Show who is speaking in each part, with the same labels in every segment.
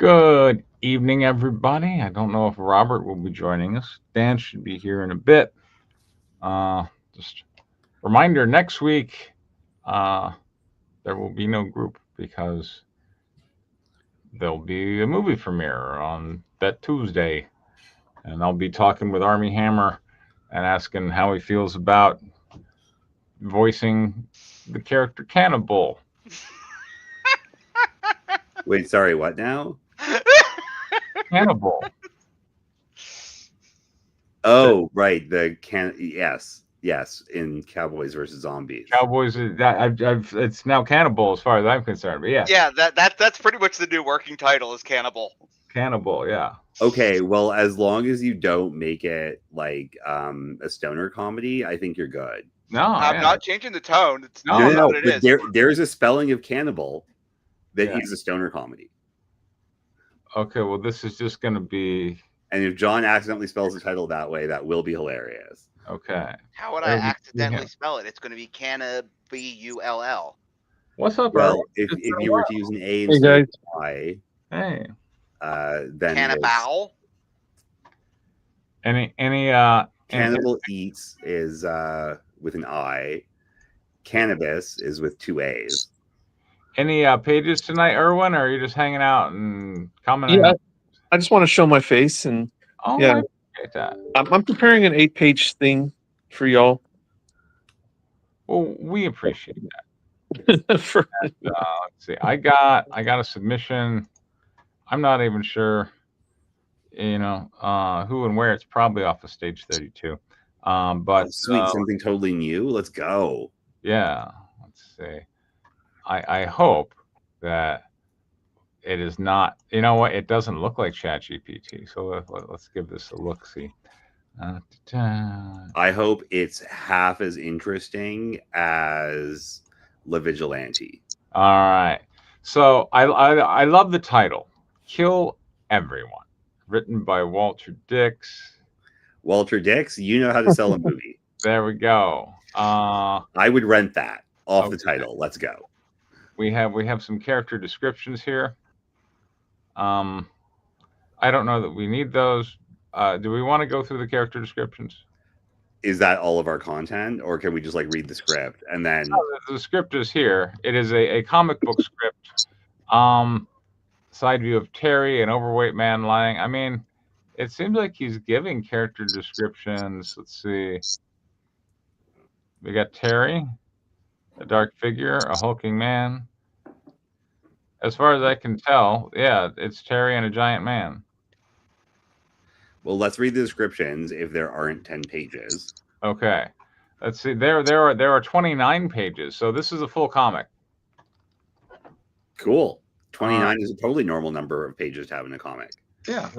Speaker 1: Good evening, everybody. I don't know if Robert will be joining us. Dan should be here in a bit. Just reminder: next week uh, there will be no group because there'll be a movie premiere on that Tuesday, and I'll be talking with Army Hammer and asking how he feels about voicing the character Cannibal.
Speaker 2: Wait, sorry, what now?
Speaker 1: Cannibal.
Speaker 2: Oh, right, yes, in Cowboys versus Zombies.
Speaker 1: Cowboys. It's now Cannibal as far as I'm concerned. But yeah,
Speaker 3: Yeah, that's pretty much the new working title is Cannibal.
Speaker 1: Cannibal. Yeah.
Speaker 2: Okay, well, as long as you don't make it like a stoner comedy, I think you're good.
Speaker 1: No,
Speaker 3: I'm
Speaker 1: yeah.
Speaker 3: not changing the tone. It's
Speaker 1: No,
Speaker 3: not
Speaker 2: No,
Speaker 3: what it
Speaker 2: but
Speaker 3: is.
Speaker 2: there's a spelling of cannibal that
Speaker 1: Yeah.
Speaker 2: is a stoner comedy.
Speaker 1: Okay, well, this is just going to be
Speaker 2: And if John accidentally spells the title that way, that will be hilarious.
Speaker 1: okay.
Speaker 3: How would I
Speaker 1: That'll be
Speaker 3: accidentally
Speaker 1: him.
Speaker 3: spell it? It's going to be Cannabull.
Speaker 1: What's up,
Speaker 2: Well,
Speaker 1: Earl?
Speaker 2: if
Speaker 1: It's been a
Speaker 2: you were
Speaker 1: while.
Speaker 2: to use an A
Speaker 4: Hey
Speaker 2: instead
Speaker 4: guys,
Speaker 2: of Y,
Speaker 1: Hey,
Speaker 2: then it's
Speaker 3: Cannibal.
Speaker 1: any
Speaker 2: Cannibal Eats is with an I. Cannabis is with two A's.
Speaker 1: any pages tonight, Erwin, or are you just hanging out and commenting?
Speaker 4: yeah, I just want to show my face, and
Speaker 1: Oh,
Speaker 4: yeah.
Speaker 1: I appreciate that.
Speaker 4: I'm preparing an 8-page thing for y'all.
Speaker 1: Well, we appreciate
Speaker 4: For-
Speaker 1: that. Let's see. I got a submission. I'm not even sure, who and where. It's probably off of stage 32. But
Speaker 2: Oh, sweet, something totally new. Let's go.
Speaker 1: yeah, let's see. I hope that it is not. You know what? It doesn't look like ChatGPT. So let's give this a look. See.
Speaker 2: I hope it's half as interesting as La Vigilante.
Speaker 1: All right. So I love the title, "Kill Everyone," written by Walter Dix.
Speaker 2: Walter Dix, you know how to sell a movie.
Speaker 1: There we go.
Speaker 2: I would rent that off the
Speaker 1: Okay.
Speaker 2: title. Let's go.
Speaker 1: We have some character descriptions here. I don't know that we need those. Do we want to go through the character descriptions?
Speaker 2: Is that all of our content, or can we just like read the script and then?
Speaker 1: The script is here. It is a comic book script. Side view of Terry, an overweight man lying. I mean, it seems like he's giving character descriptions. Let's see. We got Terry, a dark figure, a hulking man. As far as I can tell, yeah, it's Terry and a giant man.
Speaker 2: Well, let's read the descriptions if there aren't 10 pages.
Speaker 1: Okay. Let's see. There are 29 pages, so this is a full comic.
Speaker 2: Cool. 29 is a totally normal number of pages to have in a comic.
Speaker 1: Yeah.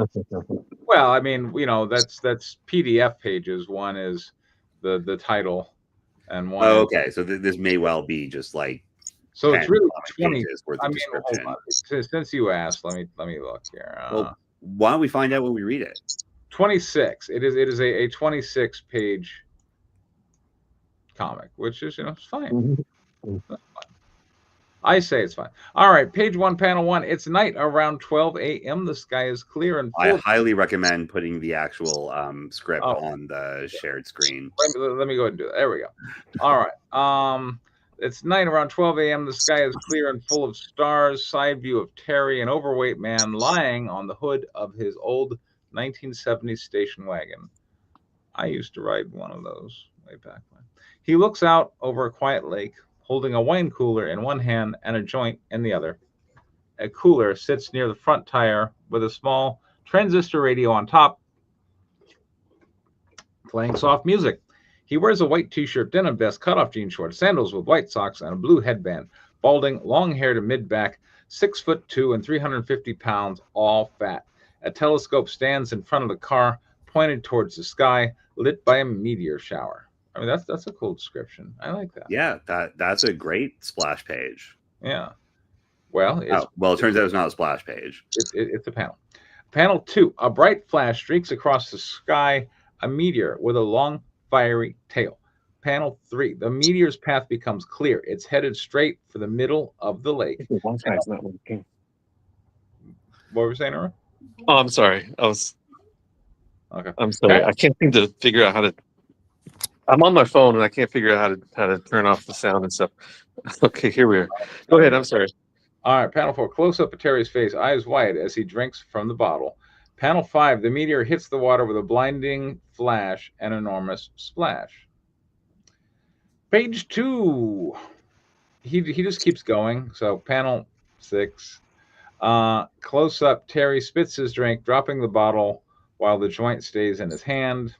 Speaker 1: Well, I mean, that's PDF pages. One is the title, and one.
Speaker 2: Oh,
Speaker 1: is-
Speaker 2: okay. So this may well be just like
Speaker 1: So it's
Speaker 2: 10
Speaker 1: really
Speaker 2: comic
Speaker 1: 20.
Speaker 2: pages worth
Speaker 1: I
Speaker 2: of
Speaker 1: mean, hold
Speaker 2: description.
Speaker 1: on. Since you asked, let me look here.
Speaker 2: Well, why don't we find out when we read it?
Speaker 1: 26. It is a 26 page comic, which is it's fine. I say it's fine. All right, page 1, panel 1. It's night around 12 a.m. The sky is clear and
Speaker 2: I
Speaker 1: full.
Speaker 2: highly recommend putting the actual script
Speaker 1: Oh.
Speaker 2: on the shared screen.
Speaker 1: Let me go ahead and do that. There we go. All right. It's night around 12 a.m. The sky is clear and full of stars. Side view of Terry, an overweight man lying on the hood of his old 1970s station wagon. I used to ride one of those way back when. He looks out over a quiet lake, holding a wine cooler in one hand and a joint in the other. A cooler sits near the front tire with a small transistor radio on top, playing soft music. He wears a white t-shirt, denim vest, cutoff jean shorts, sandals with white socks, and a blue headband. Balding, long hair to mid-back, 6'2" and 350 pounds, all fat. A telescope stands in front of the car, pointed towards the sky, lit by a meteor shower. I mean, that's a cool description. I like that.
Speaker 2: Yeah, that's a great splash page.
Speaker 1: Yeah. Well,
Speaker 2: it turns out it's not a splash page.
Speaker 1: It's a panel. Panel 2, a bright flash streaks across the sky, a meteor with a long, fiery tail. Panel 3, the meteor's path becomes clear. It's headed straight for the middle of the lake.
Speaker 4: One guy's not working.
Speaker 1: What were you saying, Aaron?
Speaker 4: Oh, I'm sorry.
Speaker 1: Okay.
Speaker 4: I'm sorry.
Speaker 1: Okay.
Speaker 4: I can't seem to figure out how to. I'm on my phone and I can't figure out how to turn off the sound and stuff. Okay, here we are. Go ahead. I'm sorry.
Speaker 1: All right, panel 4, close up of Terry's face, eyes wide as he drinks from the bottle. Panel 5, the meteor hits the water with a blinding flash and enormous splash. Page 2, he just keeps going. So panel 6, close up, Terry spits his drink, dropping the bottle while the joint stays in his hand.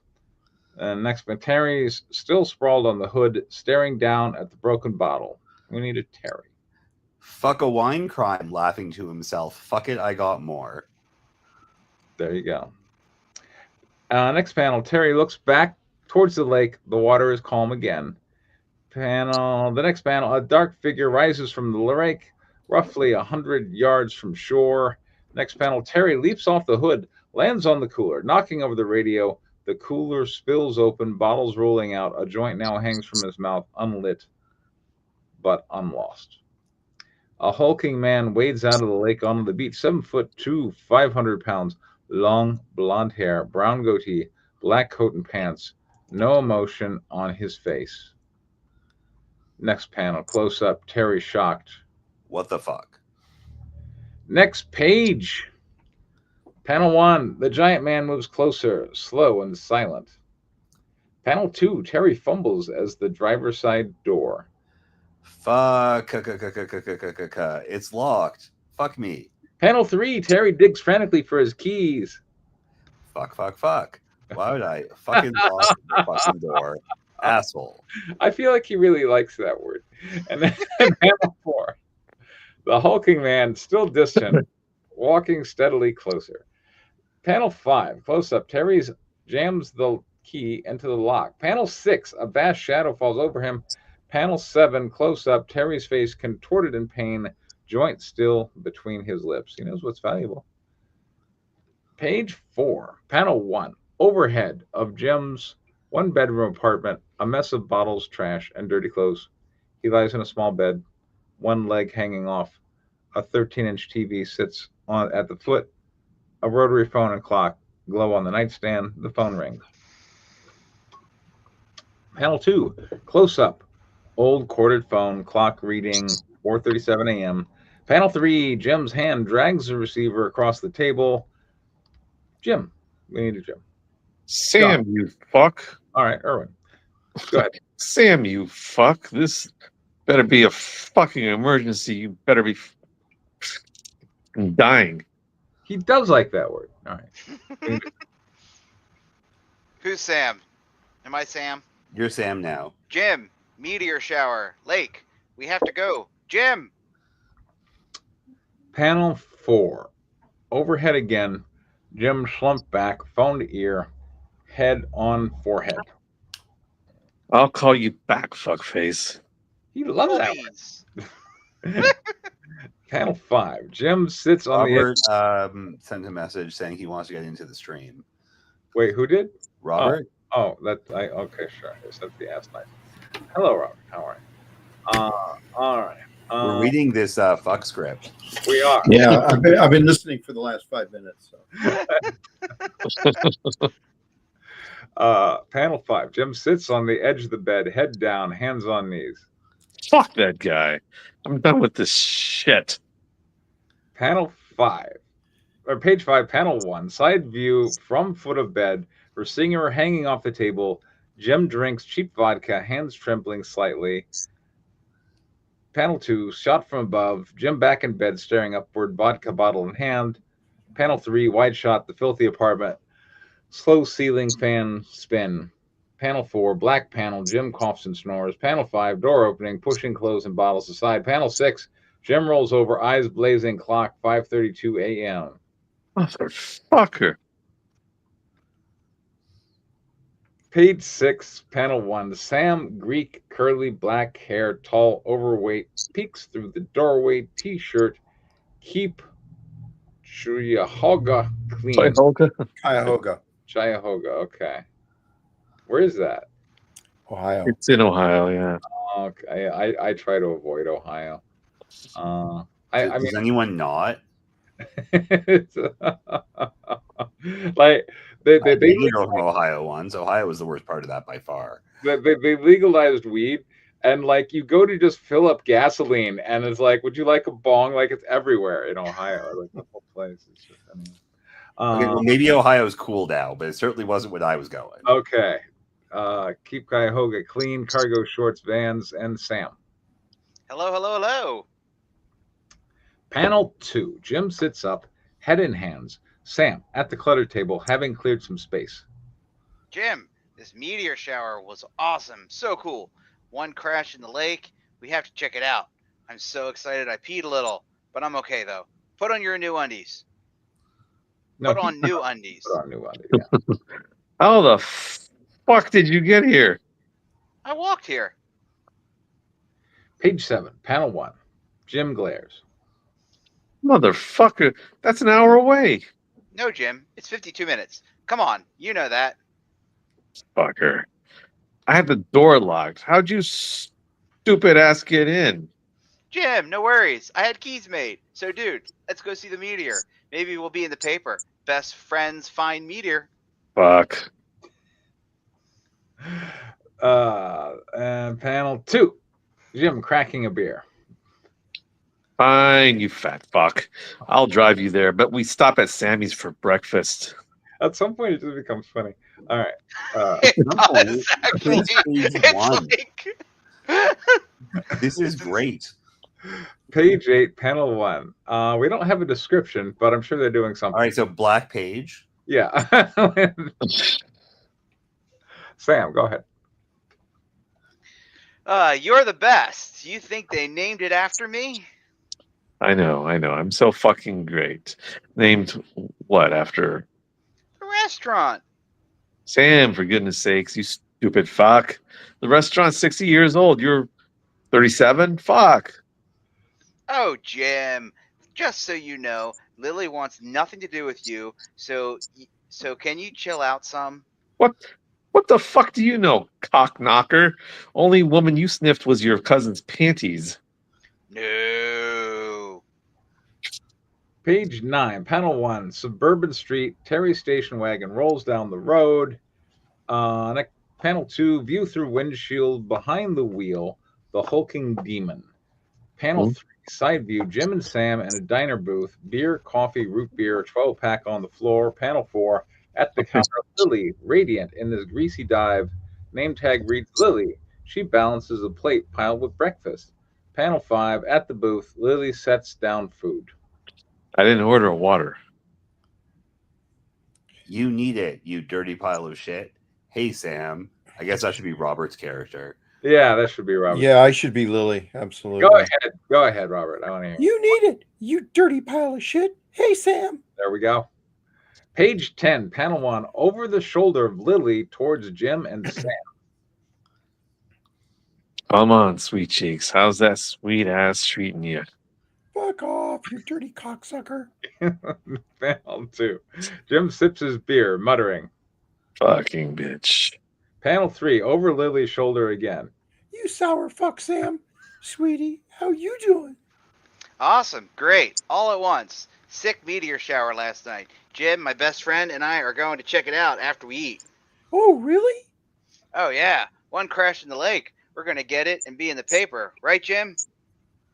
Speaker 1: And next, Terry's still sprawled on the hood, staring down at the broken bottle. We need a Terry.
Speaker 2: Fuck a wine crime, laughing to himself. Fuck it, I got more.
Speaker 1: There you go. Next panel, Terry looks back towards the lake. The water is calm again. The next panel, a dark figure rises from the lake, roughly 100 yards from shore. Next panel, Terry leaps off the hood, lands on the cooler, knocking over the radio. The cooler spills open, bottles rolling out. A joint now hangs from his mouth, unlit, but unlost. A hulking man wades out of the lake onto the beach, 7'2", 500 pounds, long blonde hair, brown goatee, black coat and pants, no emotion on his face. Next panel, close up, Terry shocked.
Speaker 2: What the fuck?
Speaker 1: Next page. Panel 1, the giant man moves closer, slow and silent. Panel 2, Terry fumbles as the driver's side door.
Speaker 2: Fuck. It's locked. Fuck me.
Speaker 1: Panel 3, Terry digs frantically for his keys.
Speaker 2: Fuck. Why would I fucking lock the fucking door? Asshole.
Speaker 1: I feel like he really likes that word. And then panel 4, the hulking man, still distant, walking steadily closer. Panel 5, close up, Terry jams the key into the lock. Panel 6, a vast shadow falls over him. Panel 7, close up, Terry's face contorted in pain, joint still between his lips. He knows what's valuable. Page 4, panel 1, overhead of Jim's one-bedroom apartment, a mess of bottles, trash, and dirty clothes. He lies in a small bed, one leg hanging off. A 13-inch TV sits at the foot. A rotary phone and clock glow on the nightstand. The phone rings. Panel 2, close up. Old corded phone, clock reading 4:37 a.m. Panel 3, Jim's hand drags the receiver across the table. Jim. We need a Jim.
Speaker 4: Sam, you fuck.
Speaker 1: All right, Erwin. Go ahead.
Speaker 4: Sam, you fuck. This better be a fucking emergency. You better be dying.
Speaker 1: He does like that word. All right.
Speaker 3: Who's Sam? Am I Sam?
Speaker 2: You're Sam now.
Speaker 3: Jim, meteor shower, lake. We have to go. Jim.
Speaker 1: Panel 4, overhead again. Jim slumped back, phone to ear, head on forehead.
Speaker 4: I'll call you back, fuckface.
Speaker 1: He loves that
Speaker 3: Please.
Speaker 1: word. Panel 5, Jim sits on the edge.
Speaker 2: Robert sent a message saying he wants to get into the stream.
Speaker 1: Wait, who did?
Speaker 2: Robert?
Speaker 1: Oh, okay, sure. It's the ass knife. Hello, Robert. How are you? All right.
Speaker 2: We're reading this fuck script.
Speaker 1: We are.
Speaker 5: Yeah, I've been listening for the last 5 minutes. So.
Speaker 1: Panel 5. Jim sits on the edge of the bed, head down, hands on knees.
Speaker 4: Fuck that guy. I'm done with this shit.
Speaker 1: Panel 5. Or page 5, panel 1. Side view from foot of bed. Receiver hanging off the table. Jim drinks cheap vodka, hands trembling slightly. Panel 2, shot from above. Jim back in bed, staring upward, vodka bottle in hand. Panel 3, wide shot, the filthy apartment. Slow ceiling fan spin. Panel 4, black panel, Jim coughs and snores. Panel 5, door opening, pushing clothes and bottles aside. Panel 6, Jim rolls over, eyes blazing, clock 5:32 a.m.
Speaker 4: Motherfucker.
Speaker 1: Page 6, panel 1. Sam, Greek, curly, black hair, tall, overweight, peeks through the doorway, t-shirt, keep Cuyahoga clean. Cuyahoga, okay. Where is that?
Speaker 5: Ohio.
Speaker 4: It's in Ohio, yeah.
Speaker 1: Okay, I try to avoid Ohio. I
Speaker 2: Does
Speaker 1: mean,
Speaker 2: anyone not?
Speaker 1: It's, like they
Speaker 2: I
Speaker 1: they, they
Speaker 2: dated a girl from Ohio once. Ohio was the worst part of that by far.
Speaker 1: they legalized weed, and like you go to just fill up gasoline, and it's like, would you like a bong? Like it's everywhere in Ohio, like the whole place. It's just, anyway.
Speaker 2: Okay, well, maybe Ohio's cool now, but it certainly wasn't when I was going.
Speaker 1: Okay. Keep Cuyahoga clean, cargo shorts, Vans, and Sam.
Speaker 3: Hello, hello, hello.
Speaker 1: Panel 2. Jim sits up, head in hands. Sam at the clutter table, having cleared some space.
Speaker 3: Jim, this meteor shower was awesome. So cool. One crash in the lake. We have to check it out. I'm so excited I peed a little, but I'm okay though. Put on your new undies.
Speaker 1: No,
Speaker 3: Put on new undies.
Speaker 1: put on new undies. Yeah.
Speaker 4: How the fuck did you get here?
Speaker 3: I walked here.
Speaker 1: Page 7, panel 1. Jim glares.
Speaker 4: Motherfucker, that's an hour away.
Speaker 3: No, Jim. It's 52 minutes. Come on. You know that.
Speaker 4: Fucker. I had the door locked. How'd you stupid ass get in?
Speaker 3: Jim, no worries. I had keys made. So, dude, let's go see the meteor. Maybe we'll be in the paper. Best friends find meteor.
Speaker 4: Fuck.
Speaker 1: And panel 2. Jim cracking a beer.
Speaker 4: Fine, you fat fuck. I'll drive you there, but we stop at Sammy's for breakfast.
Speaker 1: At some point, it just becomes funny. All right.
Speaker 3: It
Speaker 2: some point,
Speaker 3: does, actually.
Speaker 2: it's page
Speaker 3: It's
Speaker 2: one.
Speaker 3: like...
Speaker 2: This is great.
Speaker 1: Page 8, panel 1. We don't have a description, but I'm sure they're doing something.
Speaker 2: All right, so black page.
Speaker 1: Yeah. Sam, go ahead.
Speaker 3: You're the best. You think they named it after me?
Speaker 4: I know. I'm so fucking great. Named what after?
Speaker 3: The restaurant.
Speaker 4: Sam, for goodness sakes, you stupid fuck. The restaurant's 60 years old. You're 37? Fuck.
Speaker 3: Oh, Jim. Just so you know, Lily wants nothing to do with you. So can you chill out some?
Speaker 4: What the fuck do you know, cock knocker? Only woman you sniffed was your cousin's panties.
Speaker 3: No.
Speaker 1: Page 9, panel 1. Suburban street. Terry station wagon rolls down the road. Panel 2. View through windshield. Behind the wheel. The hulking demon. Panel 3. Side view. Jim and Sam in a diner booth. Beer, coffee, root beer. 12-pack on the floor. Panel 4. At the counter, Lily, radiant in this greasy dive. Name tag reads Lily. She balances a plate piled with breakfast. Panel 5. At the booth, Lily sets down food.
Speaker 4: I didn't order a water.
Speaker 2: You need it, you dirty pile of shit. Hey, Sam. I guess that should be Robert's character.
Speaker 1: Yeah, that should be Robert.
Speaker 5: Yeah, I should be Lily. Absolutely.
Speaker 1: Go ahead, Robert. I want to hear.
Speaker 5: You need it, you dirty pile of shit. Hey, Sam.
Speaker 1: There we go. Page 10, panel 1. Over the shoulder of Lily towards Jim and Sam.
Speaker 4: Come on, sweet cheeks. How's that sweet ass treating you?
Speaker 5: Fuck off, you dirty cocksucker.
Speaker 1: Panel 2. Jim sips his beer, muttering.
Speaker 4: Fucking bitch.
Speaker 1: Panel 3. Over Lily's shoulder again.
Speaker 5: You sour fuck, Sam. Sweetie, how you doing?
Speaker 3: Awesome. Great. All at once. Sick meteor shower last night. Jim, my best friend, and I are going to check it out after we eat.
Speaker 5: Oh, really?
Speaker 3: Oh, yeah. One crash in the lake. We're going to get it and be in the paper. Right, Jim?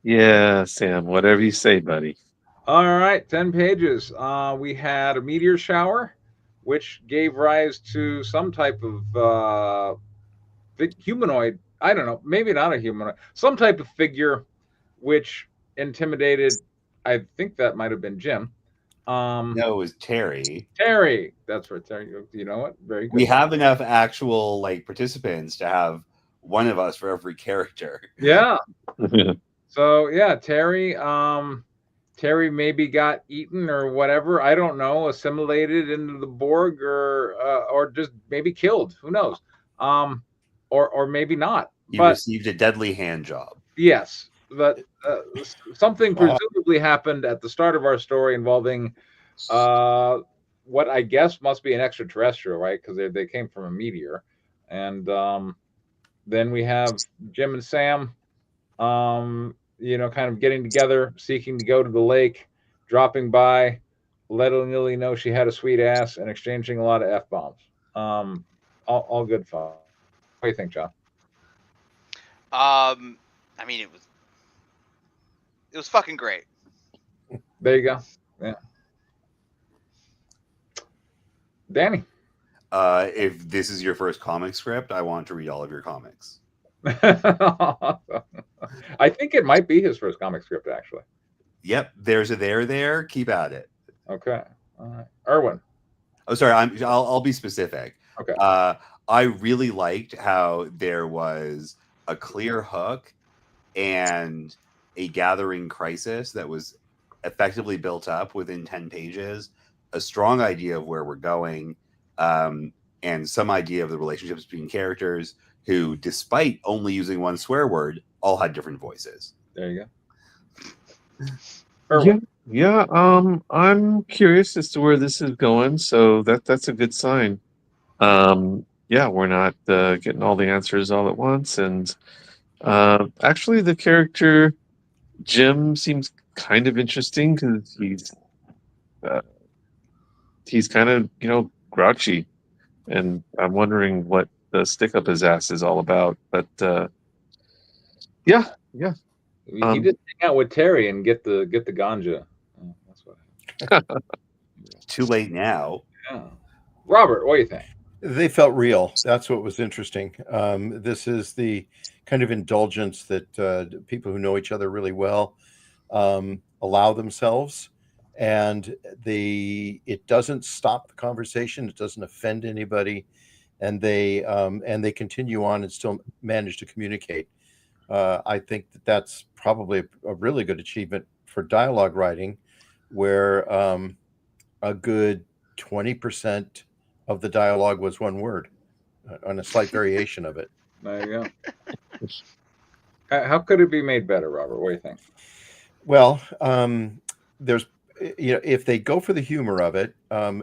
Speaker 4: Yeah, Sam, whatever you say, buddy.
Speaker 1: All right, 10 pages. We had a meteor shower, which gave rise to some type of humanoid. I don't know, maybe not a humanoid. Some type of figure which intimidated, I think that might have been Jim.
Speaker 2: No, it was Terry.
Speaker 1: Terry. That's right, Terry. You know what? Very good.
Speaker 2: We have enough actual participants to have one of us for every character.
Speaker 1: Yeah. So yeah, Terry. Terry maybe got eaten or whatever. I don't know. Assimilated into the Borg or just maybe killed. Who knows? Or maybe not.
Speaker 2: He received a deadly hand job.
Speaker 1: Yes, but something presumably happened at the start of our story involving what I guess must be an extraterrestrial, right? Because they came from a meteor, and then we have Jim and Sam, kind of getting together, seeking to go to the lake, dropping by, letting Lily know she had a sweet ass, and exchanging a lot of f bombs. All good fun. What do you think, John?
Speaker 3: I mean, it was fucking great.
Speaker 1: There you go. Yeah, Danny.
Speaker 2: If this is your first comic script, I want to read all of your comics.
Speaker 1: I think it might be his first comic script, actually.
Speaker 2: Yep, there's a there. Keep at it.
Speaker 1: Okay. All right. Erwin.
Speaker 2: Oh, sorry. I'll be specific.
Speaker 1: Okay.
Speaker 2: I really liked how there was a clear hook and a gathering crisis that was effectively built up within 10 pages, a strong idea of where we're going, and some idea of the relationships between characters who, despite only using one swear word, all had different voices.
Speaker 1: There you go.
Speaker 4: Yeah. I'm curious as to where this is going, so that's a good sign. Yeah, we're not getting all the answers all at once, and actually, the character Jim seems kind of interesting because he's kind of grouchy, and I'm wondering what the stick up his ass is all about. But yeah.
Speaker 1: He just hang out with Terry and get the ganja. Oh, that's what.
Speaker 2: Too late now.
Speaker 1: Yeah. Robert, what do you think?
Speaker 5: They felt real. That's what was interesting. This is the kind of indulgence that people who know each other really well allow themselves, and it doesn't stop the conversation. It doesn't offend anybody, and they continue on and still manage to communicate. I think that's probably a really good achievement for dialogue writing, where a good 20% of the dialogue was one word on a slight variation of it.
Speaker 1: There you go. How could it be made better, Robert? What do you think?
Speaker 5: Well, there's, if they go for the humor of it,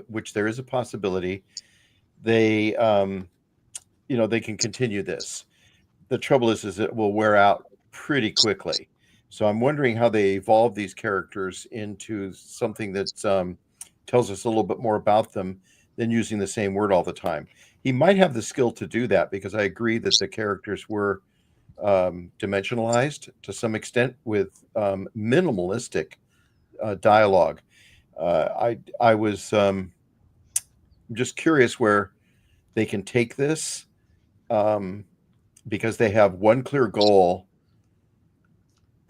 Speaker 5: which there is a possibility, they can continue this. The trouble is it will wear out pretty quickly. So I'm wondering how they evolve these characters into something that tells us a little bit more about them than using the same word all the time. He might have the skill to do that, because I agree that the characters were dimensionalized to some extent with minimalistic dialogue. I was just curious where they can take this, because they have one clear goal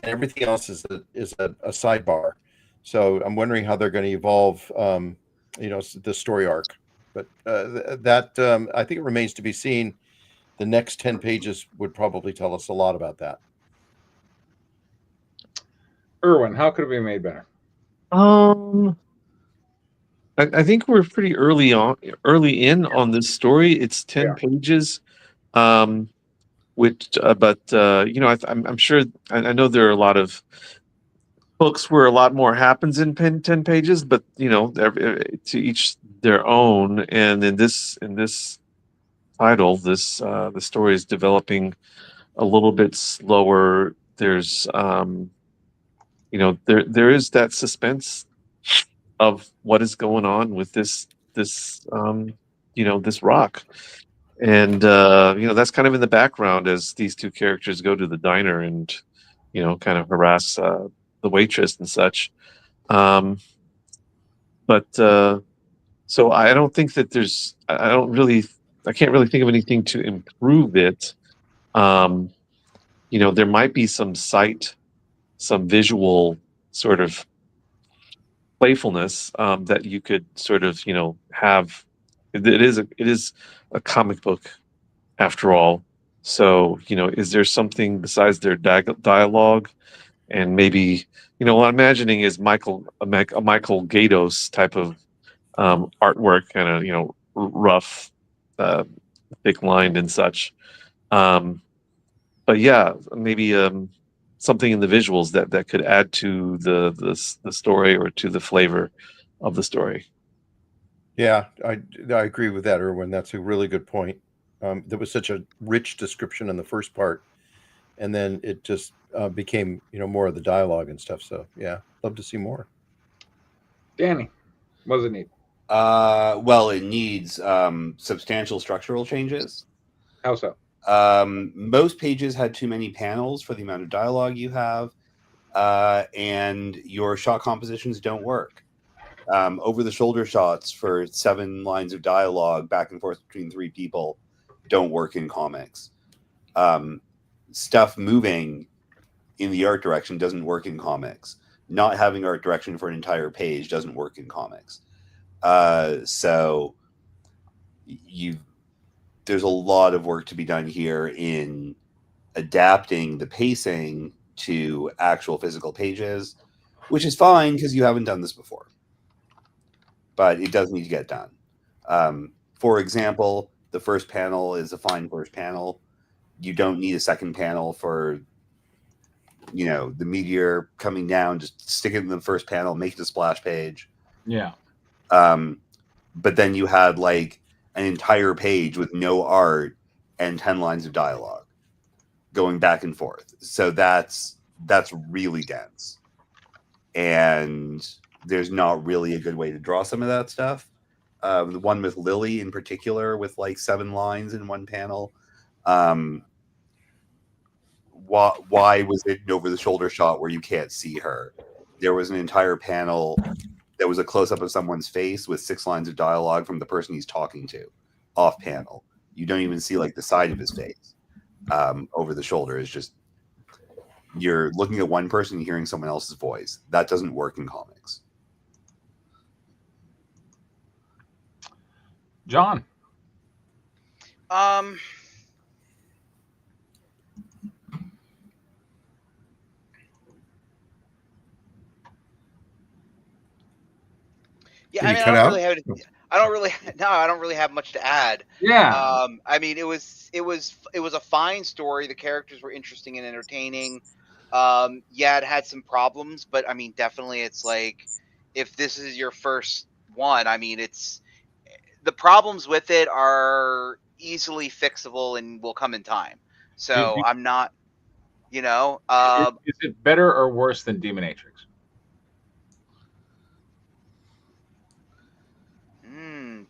Speaker 5: and everything else is a sidebar. So I'm wondering how they're going to evolve, the story arc. But that I think it remains to be seen. The next 10 pages would probably tell us a lot about that.
Speaker 1: Erwin, how could it be made better?
Speaker 4: I think we're pretty early in on this story. It's 10 pages, which, but I'm sure. I know there are a lot of books where a lot more happens in 10 pages, but to each their own. And in this title, the story is developing a little bit slower. There's there is that suspense of what is going on with this rock, and that's kind of in the background as these two characters go to the diner and kind of harass the waitress and such. But so I don't think that I can't really think of anything to improve it. There might be some visual sort of playfulness that you could sort of have. It is a comic book after all. So is there something besides their dialogue, and maybe what I'm imagining is a Michael Gaydos type of artwork, kind of rough, thick lined and such. But yeah, maybe something in the visuals that could add to the story or to the flavor of the story.
Speaker 5: Yeah, I agree with that, Erwin. That's a really good point. There was such a rich description in the first part, and then it just became more of the dialogue and stuff. So yeah, love to see more.
Speaker 1: Danny, what does it need?
Speaker 2: Well, it needs substantial structural changes.
Speaker 1: How so?
Speaker 2: Most pages had too many panels for the amount of dialogue you have, and your shot compositions don't work. Over-the-shoulder shots for 7 lines of dialogue back and forth between 3 people don't work in comics. Stuff moving in the art direction doesn't work in comics. Not having art direction for an entire page doesn't work in comics. So there's a lot of work to be done here in adapting the pacing to actual physical pages, which is fine because you haven't done this before. But it does need to get done. For example, the first panel is a fine first panel. You don't need a second panel for, the meteor coming down. Just stick it in the first panel, make it a splash page.
Speaker 1: Yeah.
Speaker 2: But then you had like an entire page with no art and 10 lines of dialogue going back and forth. So that's really dense. And there's not really a good way to draw some of that stuff. The one with Lily in particular, with like 7 lines in one panel. Why was it an over-the-shoulder shot where you can't see her? There was an entire panel that was a close-up of someone's face with 6 lines of dialogue from the person he's talking to, off panel. You don't even see like the side of his face. Over the shoulder is just, you're looking at one person and hearing someone else's voice. That doesn't work in comics.
Speaker 1: John.
Speaker 3: Yeah,
Speaker 5: Did
Speaker 3: I
Speaker 5: he
Speaker 3: mean,
Speaker 5: cut
Speaker 3: I
Speaker 5: out?
Speaker 3: don't really have much to add.
Speaker 1: Yeah.
Speaker 3: I mean, it was a fine story. The characters were interesting and entertaining. Yeah, it had some problems, but I mean, definitely, it's like, if this is your first one, I mean, the problems with it are easily fixable and will come in time. So I'm not,
Speaker 1: is it better or worse than Demonatrix?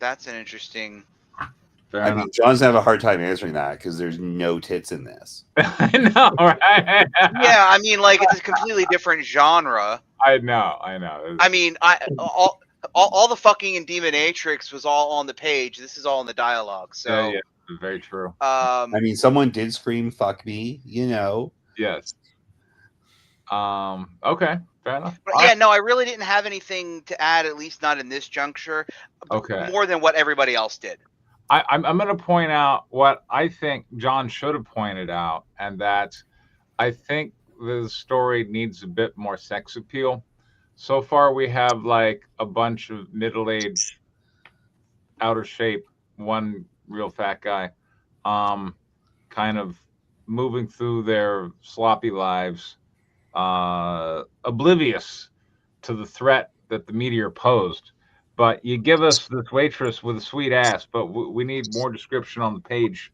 Speaker 3: That's an interesting.
Speaker 2: I mean, John's gonna have a hard time answering that because there's no tits in this.
Speaker 1: I know, right?
Speaker 3: Yeah, I mean, like, it's a completely different genre.
Speaker 1: I know.
Speaker 3: I mean, all the fucking in Demonatrix was all on the page. This is all in the dialogue. So
Speaker 1: yeah, very true.
Speaker 2: I mean, someone did scream "fuck me,"
Speaker 1: Yes. Okay, fair enough.
Speaker 3: But yeah, no, I really didn't have anything to add, at least not in this juncture.
Speaker 1: Okay.
Speaker 3: More than what everybody else did.
Speaker 1: I'm going to point out what I think John should have pointed out, and that I think the story needs a bit more sex appeal. So far, we have like a bunch of middle-aged, out of shape, one real fat guy, kind of moving through their sloppy lives, oblivious to the threat that the meteor posed. But you give us this waitress with a sweet ass, but we need more description on the page.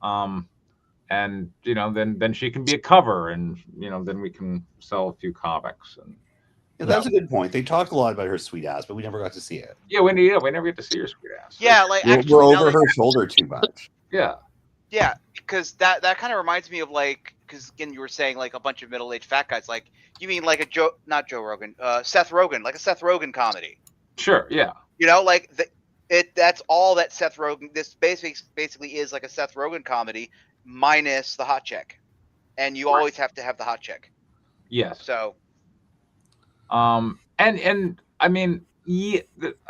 Speaker 1: And then she can be a cover, and then we can sell a few comics. And
Speaker 2: that's a good point. They talk a lot about her sweet ass, but we never got to see it.
Speaker 1: Yeah, we never get to see her sweet ass.
Speaker 3: Yeah, like, actually,
Speaker 2: we're over her shoulder too much.
Speaker 1: Yeah.
Speaker 3: Yeah, because that kind of reminds me of, like, because again, you were saying like a bunch of middle-aged fat guys. Like, you mean like not Joe Rogan, Seth Rogen, like a Seth Rogen comedy.
Speaker 1: Sure. Yeah.
Speaker 3: Like that's all that Seth Rogen. This basically is like a Seth Rogen comedy minus the hot chick, and you always have to have the hot chick.
Speaker 1: Yes.
Speaker 3: So.
Speaker 1: And I mean, yeah,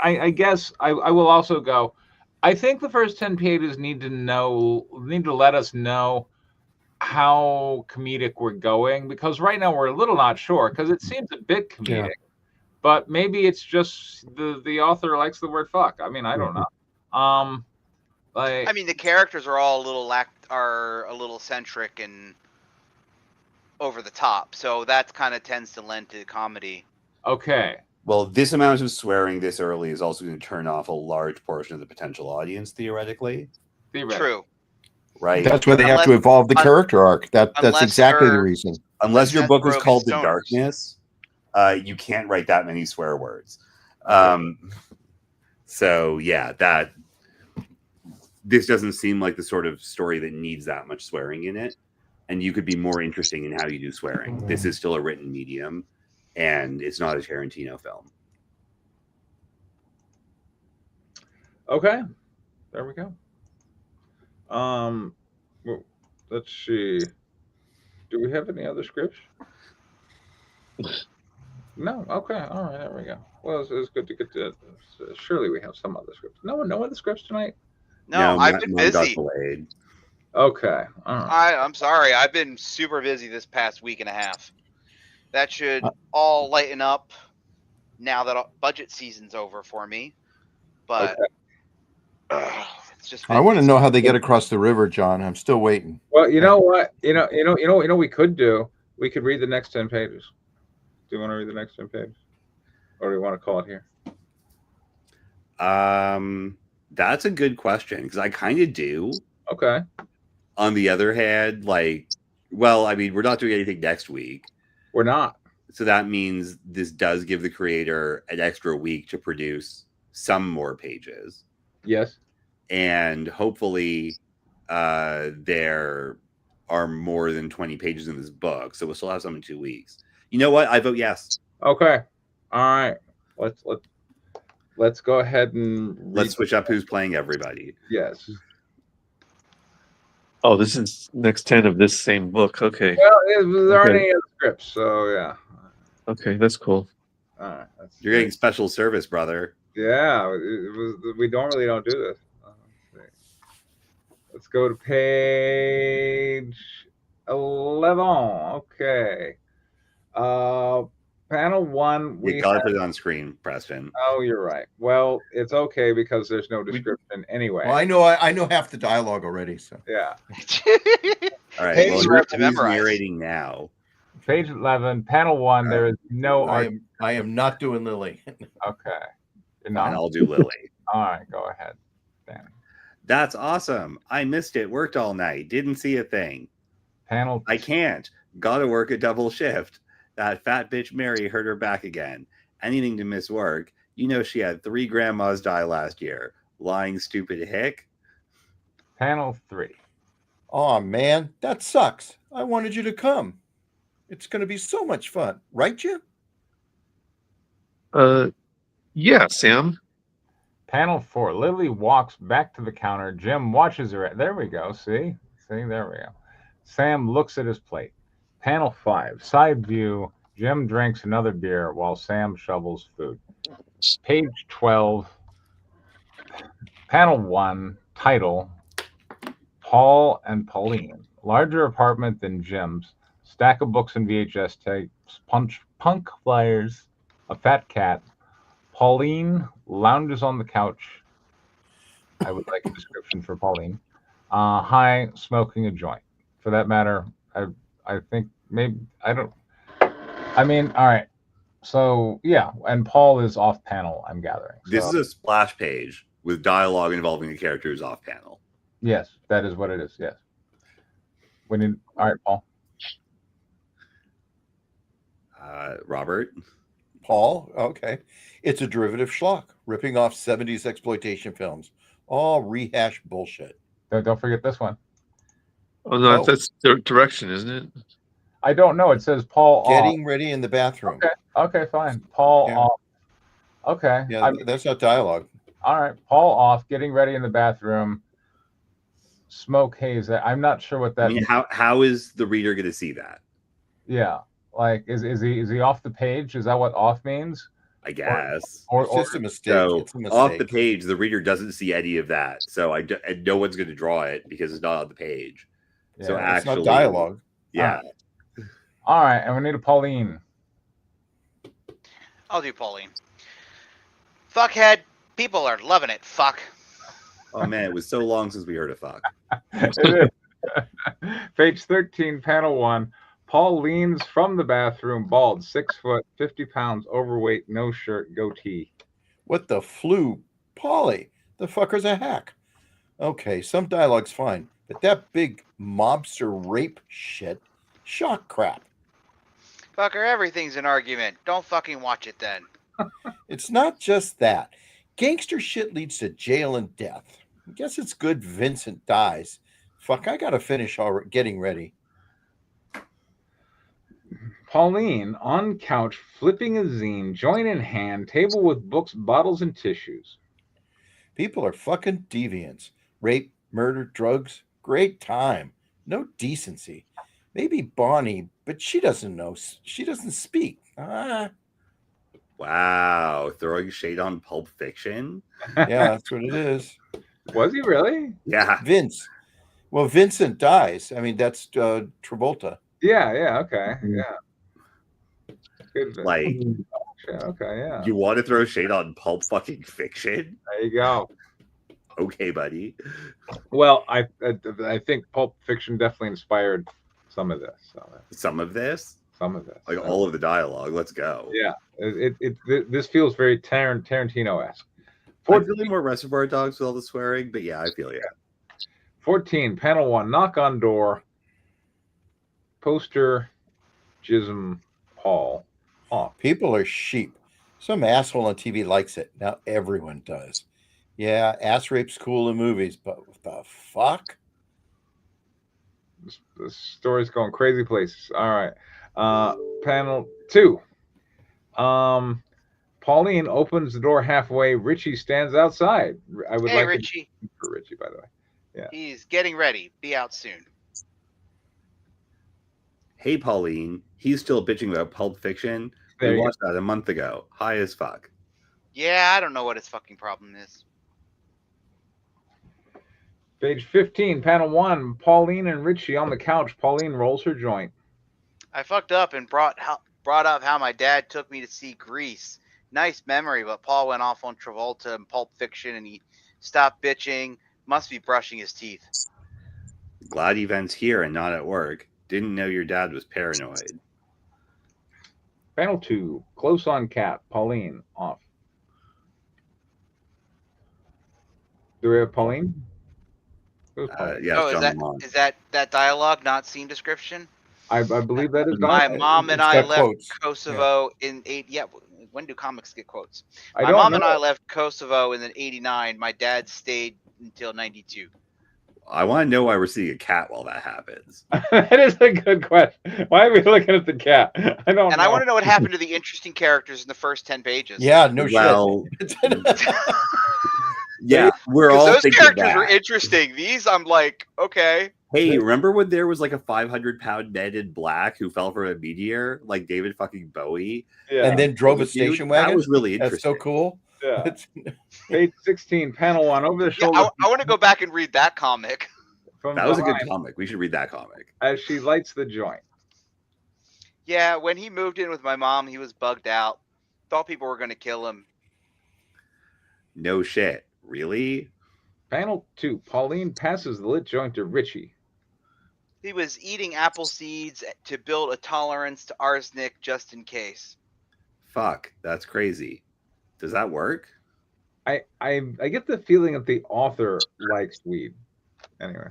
Speaker 1: I guess I will also go. I think the first 10 pages need to let us know how comedic we're going, because right now we're a little not sure, because it seems a bit comedic. Yeah. But maybe it's just the author likes the word fuck. I mean, I don't know.
Speaker 3: I mean, the characters are all a little centric and over the top, so that kind of tends to lend to comedy.
Speaker 1: Okay.
Speaker 2: Well, this amount of swearing this early is also going to turn off a large portion of the potential audience, theoretically.
Speaker 3: True.
Speaker 2: Right.
Speaker 5: That's why they have to evolve the character arc. That's exactly the reason.
Speaker 2: Unless your book is called The Darkness, you can't write that many swear words. So yeah, this doesn't seem like the sort of story that needs that much swearing in it, and you could be more interesting in how you do swearing. This is still a written medium, and it's not a Tarantino film.
Speaker 1: Okay, there we go. Well, let's see. Do we have any other scripts? No. Okay. All right. There we go. Well, it's good to get to. Surely we have some other scripts. No other scripts tonight.
Speaker 3: No, I've been
Speaker 2: mine got
Speaker 3: busy.
Speaker 2: delayed.
Speaker 1: Okay. All right.
Speaker 3: I'm sorry. I've been super busy this past week and a half. That should all lighten up now that budget season's over for me. But it's just.
Speaker 5: I want to know how they get across the river, John. I'm still waiting.
Speaker 1: Well, you know what? You know what we could do? We could read the next 10 pages. Do you want to read the next 10 pages? Or do you want to call it here?
Speaker 2: That's a good question, because I kind of do.
Speaker 1: Okay.
Speaker 2: On the other hand, we're not doing anything next week.
Speaker 1: We're not.
Speaker 2: So that means this does give the creator an extra week to produce some more pages.
Speaker 1: Yes.
Speaker 2: And hopefully there are more than 20 pages in this book. So we'll still have some in 2 weeks. You know what? I vote yes.
Speaker 1: Okay. All right. Let's go ahead and
Speaker 2: let's switch up who's playing everybody.
Speaker 1: Yes.
Speaker 4: Oh, this is next 10 of this same book. Okay.
Speaker 1: Well, there aren't any other scripts, so yeah.
Speaker 4: Okay, that's cool.
Speaker 1: All right.
Speaker 2: You're getting special service, brother.
Speaker 1: Yeah, we normally don't do this. Let's go to page 11. Okay. Panel 1.
Speaker 2: We gotta put it on screen, Preston.
Speaker 1: Oh, you're right. Well, it's okay because there's no description anyway.
Speaker 5: Well, I know half the dialogue already. So
Speaker 1: yeah.
Speaker 2: All right.
Speaker 1: Page
Speaker 2: Well, who's narrating now?
Speaker 1: Page 11, panel 1. There is no.
Speaker 5: I am not doing Lily.
Speaker 1: Okay. You're not?
Speaker 2: And I'll do Lily.
Speaker 1: All right. Go ahead, Danny.
Speaker 2: That's awesome. I missed it. Worked all night. Didn't see a thing.
Speaker 1: Panel.
Speaker 2: I can't. Gotta work a double shift. That fat bitch Mary hurt her back again. Anything to miss work. You know she had 3 grandmas die last year. Lying stupid hick.
Speaker 1: Panel 3.
Speaker 5: Oh man, that sucks. I wanted you to come. It's going to be so much fun, right, Jim?
Speaker 4: Yeah, Sam.
Speaker 1: Panel 4. Lily walks back to the counter. Jim watches her. There we go. See, there we go. Sam looks at his plate. Panel 5. Side view. Jim drinks another beer while Sam shovels food. Page 12. Panel 1. Title. Paul and Pauline. Larger apartment than Jim's. Stack of books and VHS tapes. Punk flyers. A fat cat. Pauline lounges on the couch. I would like a description for Pauline. High, smoking a joint. For that matter, I think maybe all right. So yeah, and Paul is off panel, I'm gathering.
Speaker 2: This is a splash page with dialogue involving the characters off panel.
Speaker 1: Yes, that is what it is. Yes. All right, Paul.
Speaker 2: Robert.
Speaker 5: Paul, okay. It's a derivative schlock, ripping off 70s exploitation films. All rehash bullshit.
Speaker 1: Don't forget this one.
Speaker 4: Oh, no, that's the direction, isn't it?
Speaker 1: I don't know. It says Paul
Speaker 5: Getting
Speaker 1: off.
Speaker 5: ready in the bathroom.
Speaker 1: Okay, fine. Paul off. Okay.
Speaker 5: Yeah, that's not dialogue.
Speaker 1: All right. Paul off, getting ready in the bathroom. Smoke haze. I'm not sure what that means.
Speaker 2: How is the reader going to see that?
Speaker 1: Yeah. Like, is he off the page? Is that what off means?
Speaker 2: I guess.
Speaker 5: It's just a mistake.
Speaker 2: So
Speaker 5: it's a mistake.
Speaker 2: Off the page, the reader doesn't see any of that. So and no one's going to draw it because it's not on the page.
Speaker 1: Yeah,
Speaker 2: so
Speaker 5: it's
Speaker 2: actually,
Speaker 5: not dialogue.
Speaker 2: Yeah.
Speaker 1: All right, and we need a Pauline.
Speaker 3: I'll do Pauline. Fuckhead, people are loving it. Fuck.
Speaker 2: Oh man, it was so long since we heard a fuck.
Speaker 1: It is. Page 13, panel 1. Paul leans from the bathroom, bald, 6 foot, 50 pounds, overweight, no shirt, goatee.
Speaker 5: What the flu? Paulie, the fucker's a hack. Okay, some dialogue's fine, but that big mobster rape shit, shock crap.
Speaker 3: Fucker, everything's an argument. Don't fucking watch it then.
Speaker 5: It's not just that. Gangster shit leads to jail and death. I guess it's good Vincent dies. Fuck, I gotta finish getting ready.
Speaker 1: Pauline on couch flipping a zine, joint in hand, table with books, bottles, and tissues.
Speaker 5: People are fucking deviants. Rape, murder, drugs. Great time. No decency. Maybe Bonnie, but she doesn't know. She doesn't speak.
Speaker 2: Wow, throwing shade on Pulp Fiction.
Speaker 5: Yeah, that's what it is.
Speaker 1: Was he really?
Speaker 2: Yeah,
Speaker 5: Vince. Well, Vincent dies. I mean, that's Travolta.
Speaker 1: Yeah, okay. Yeah. Good.
Speaker 2: like
Speaker 1: Okay, yeah.
Speaker 2: you want to throw shade on Pulp fucking Fiction?
Speaker 1: There you go.
Speaker 2: Okay, buddy.
Speaker 1: Well, I think Pulp Fiction definitely inspired some of this.
Speaker 2: Some of this, like
Speaker 1: So,
Speaker 2: all of the dialogue. Let's go.
Speaker 1: Yeah, this feels very Tarantino-esque.
Speaker 2: I'm feeling more Reservoir Dogs with all the swearing, but yeah, I feel you.
Speaker 1: 14, panel 1, knock on door. Poster, Jism Hall. Off.
Speaker 5: People are sheep. Some asshole on TV likes it. Now everyone does. Yeah, ass rape's cool in movies, but what the fuck?
Speaker 1: The story's going crazy places. All right. Panel 2. Pauline opens the door halfway. Richie stands outside. I would
Speaker 3: Hey,
Speaker 1: like
Speaker 3: Richie.
Speaker 1: for Richie, by the way. Yeah.
Speaker 3: He's getting ready. Be out soon.
Speaker 2: Hey, Pauline. He's still bitching about Pulp Fiction.
Speaker 1: There
Speaker 2: We
Speaker 1: you
Speaker 2: watched that a month ago. High as fuck.
Speaker 3: Yeah, I don't know what his fucking problem is.
Speaker 1: Page 15, panel 1. Pauline and Richie on the couch. Pauline rolls her joint.
Speaker 3: I fucked up and brought up how my dad took me to see Grease. Nice memory, but Paul went off on Travolta and Pulp Fiction, and he stopped bitching. Must be brushing his teeth.
Speaker 2: Glad event's here and not at work. Didn't know your dad was paranoid.
Speaker 1: Panel 2. Close on cat. Pauline off. Do we have Pauline? Who's Pauline?
Speaker 2: Yeah,
Speaker 3: Oh,
Speaker 2: John Lamont.
Speaker 3: is that dialogue not scene description?
Speaker 1: I believe that is
Speaker 3: My
Speaker 1: not.
Speaker 3: mom and
Speaker 5: It's
Speaker 3: I
Speaker 5: got
Speaker 3: left
Speaker 5: quotes.
Speaker 3: Kosovo in 8. Yeah, when do comics get quotes?
Speaker 1: I
Speaker 3: My
Speaker 1: don't
Speaker 3: mom
Speaker 1: know.
Speaker 3: and I left Kosovo in 89. My dad stayed until 92.
Speaker 2: I want to know why we're seeing a cat while that happens.
Speaker 1: That is a good question. Why are we looking at the cat? I don't
Speaker 3: And
Speaker 1: know.
Speaker 3: I want to know what happened to the interesting characters in the first 10 pages.
Speaker 5: Yeah, no
Speaker 2: Well,
Speaker 5: shit.
Speaker 2: yeah, we're
Speaker 3: 'Cause
Speaker 2: all
Speaker 3: those
Speaker 2: thinking
Speaker 3: characters
Speaker 2: that.
Speaker 3: were interesting. These, I'm like, okay.
Speaker 2: Hey, remember when there was like a 500-pound Ned in black who fell from a meteor, like David fucking Bowie?
Speaker 1: Yeah.
Speaker 5: And then drove a
Speaker 2: Dude,
Speaker 5: station wagon.
Speaker 2: That was really
Speaker 5: That's
Speaker 2: interesting.
Speaker 5: so cool.
Speaker 1: Yeah. Page 16, panel 1, over the
Speaker 3: Yeah,
Speaker 1: shoulder.
Speaker 3: I want to go back and read that comic.
Speaker 1: from
Speaker 2: That was a good
Speaker 1: behind
Speaker 2: comic. We should read that comic.
Speaker 1: as she lights the joint.
Speaker 3: Yeah, when he moved in with my mom, he was bugged out. Thought people were going to kill him.
Speaker 2: No shit. Really?
Speaker 1: Panel 2, Pauline passes the lit joint to Richie.
Speaker 3: He was eating apple seeds to build a tolerance to arsenic just in case.
Speaker 2: Fuck. That's crazy. Does that work?
Speaker 1: I get the feeling that the author likes weed. Anyway.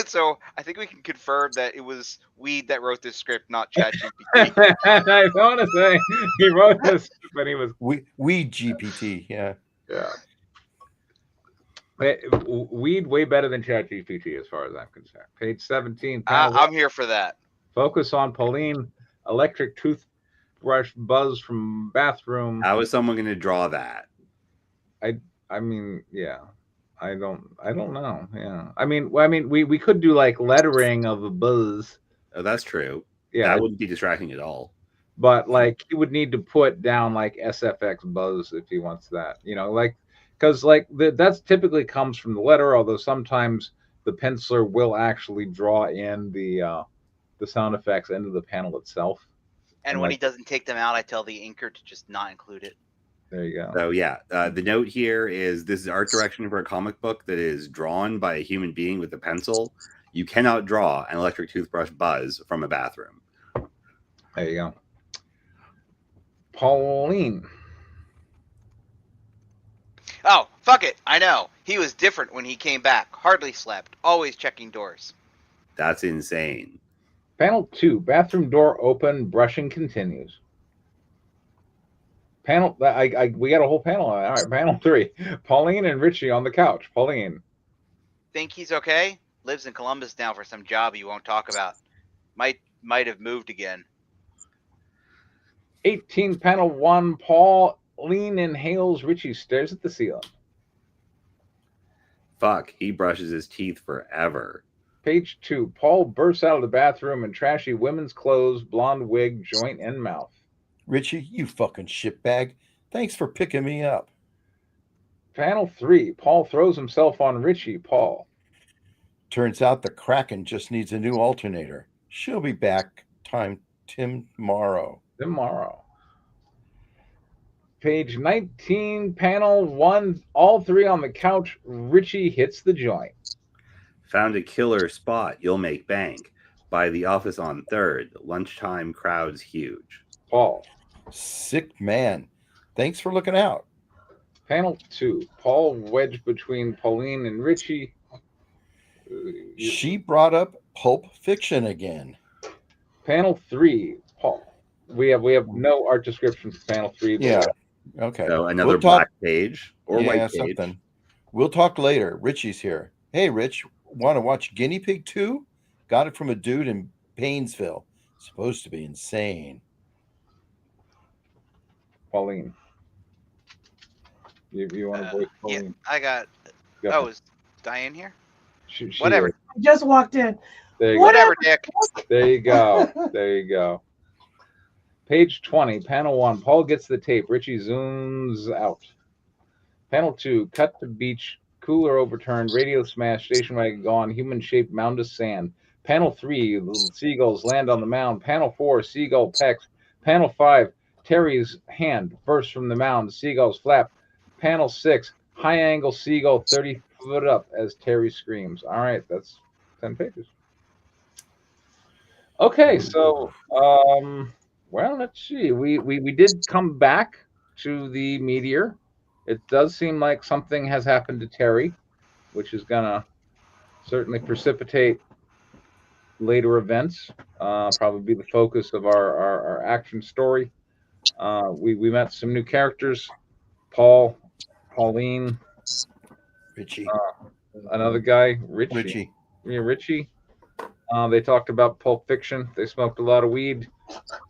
Speaker 3: So I think we can confirm that it was Weed that wrote this script, not ChatGPT.
Speaker 1: I want to say he wrote this, but he was
Speaker 5: We GPT, yeah.
Speaker 1: Weed way better than ChatGPT as far as I'm concerned. Page 17. panel
Speaker 3: I'm here for that.
Speaker 1: Focus on Pauline. Electric toothbrush buzz from bathroom.
Speaker 2: How is someone going to draw that?
Speaker 1: I mean, yeah. I don't know. Yeah. I mean, we could do like lettering of a buzz.
Speaker 2: Oh, that's true.
Speaker 1: Yeah.
Speaker 2: That wouldn't be distracting at all.
Speaker 1: But like he would need to put down like SFX buzz if he wants that. You know, like because like that's typically comes from the letter, although sometimes the penciler will actually draw in the sound effects into the panel itself.
Speaker 3: And when he doesn't take them out, I tell the inker to just not include it.
Speaker 1: There you go.
Speaker 2: So yeah, the note here is this is art direction for a comic book that is drawn by a human being with a pencil. You cannot draw an electric toothbrush buzz from a bathroom.
Speaker 1: There you go. Pauline.
Speaker 3: Oh, fuck it. I know. He was different when he came back. Hardly slept. Always checking doors.
Speaker 2: That's insane.
Speaker 1: Panel 2. Bathroom door open. Brushing continues. Panel. We got a whole panel. All right, panel 3. Pauline and Richie on the couch. Pauline.
Speaker 3: Think he's okay? Lives in Columbus now for some job he won't talk about. Might have moved again.
Speaker 1: 18, panel 1. Pauline inhales. Richie stares at the ceiling.
Speaker 2: Fuck, he brushes his teeth forever.
Speaker 1: Page 2. Paul bursts out of the bathroom in trashy women's clothes, blonde wig, joint, and mouth.
Speaker 5: Richie, you fucking shitbag. Thanks for picking me up.
Speaker 1: Panel 3. Paul throws himself on Richie. Paul.
Speaker 5: Turns out the Kraken just needs a new alternator. She'll be back tomorrow.
Speaker 1: Page 19, panel 1. All 3 on the couch. Richie hits the joint.
Speaker 2: Found a killer spot. You'll make bank. By the office on 3rd. Lunchtime crowd's huge.
Speaker 1: Paul.
Speaker 5: Sick man. Thanks for looking out.
Speaker 1: Panel 2. Paul wedged between Pauline and Richie.
Speaker 5: She brought up Pulp Fiction again.
Speaker 1: Panel 3. Paul. We have no art description for panel 3.
Speaker 5: Yeah. Okay.
Speaker 2: So another black page or white page.
Speaker 5: Something. We'll talk later. Richie's here. Hey, Rich, want to watch Guinea Pig 2? Got it from a dude in Painesville. Supposed to be insane.
Speaker 1: Pauline. You want to voice Pauline?
Speaker 3: Yeah, I got. Oh, is Diane here?
Speaker 1: She
Speaker 3: Whatever.
Speaker 1: is.
Speaker 6: I just walked in.
Speaker 1: There you
Speaker 3: Whatever, Dick.
Speaker 1: There you go. There you go. Page 20, panel 1. Paul gets the tape. Richie zooms out. Panel 2. Cut to beach. Cooler overturned. Radio smashed. Station wagon gone. Human-shaped mound of sand. Panel 3. Little seagulls land on the mound. Panel 4. Seagull pecks. Panel 5. Terry's hand bursts from the mound. The seagulls flap. Panel 6. High-angle seagull 30 foot up as Terry screams. All right, that's 10 pages. Okay, so well, let's see. We did come back to the meteor. It does seem like something has happened to Terry, which is gonna certainly precipitate later events. Probably be the focus of our action story. We met some new characters: Paul, Pauline,
Speaker 5: Richie.
Speaker 1: Another guy, Richie.
Speaker 5: Richie.
Speaker 1: Yeah, Richie. They talked about Pulp Fiction. They smoked a lot of weed.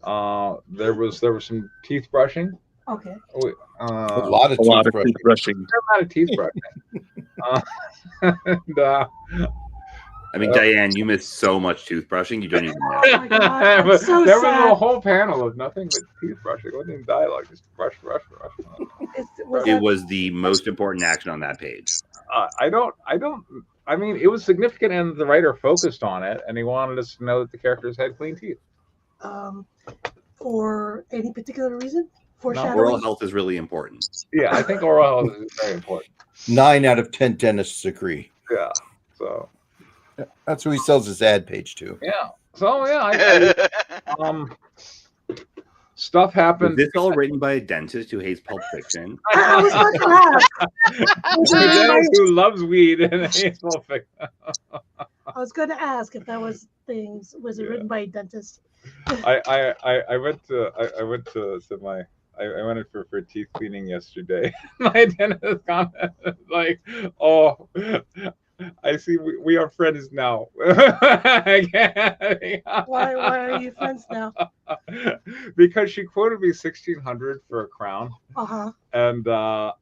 Speaker 1: There was some teeth brushing.
Speaker 6: Okay.
Speaker 5: A lot of
Speaker 4: teeth brushing.
Speaker 1: A lot of teeth brushing.
Speaker 2: I mean, Diane, you missed so much toothbrushing. You don't even know.
Speaker 6: Oh my God, I'm so
Speaker 1: there
Speaker 6: sad.
Speaker 1: was a whole panel of nothing but teeth brushing. It wasn't even dialogue, just brush.
Speaker 2: It was the most important action on that page.
Speaker 1: I mean, it was significant, and the writer focused on it, and he wanted us to know that the characters had clean teeth.
Speaker 6: For any particular reason?
Speaker 2: Oral health is really important.
Speaker 1: Yeah, I think oral health is very important.
Speaker 5: 9 out of 10 dentists agree.
Speaker 1: Yeah, so
Speaker 5: that's who he sells his ad page to.
Speaker 1: Yeah. So yeah, stuff happened.
Speaker 2: Is this all written by a dentist who hates Pulp Fiction?
Speaker 6: I was going to ask.
Speaker 1: A dentist who loves weed and hates Pulp Fiction.
Speaker 6: I was going to ask if that was things. Was it written by a dentist?
Speaker 1: I went in for teeth cleaning yesterday. My dentist commented like, "Oh, I see we are friends now."
Speaker 6: Why are you friends now?
Speaker 1: Because she quoted me $1,600 for a crown. And I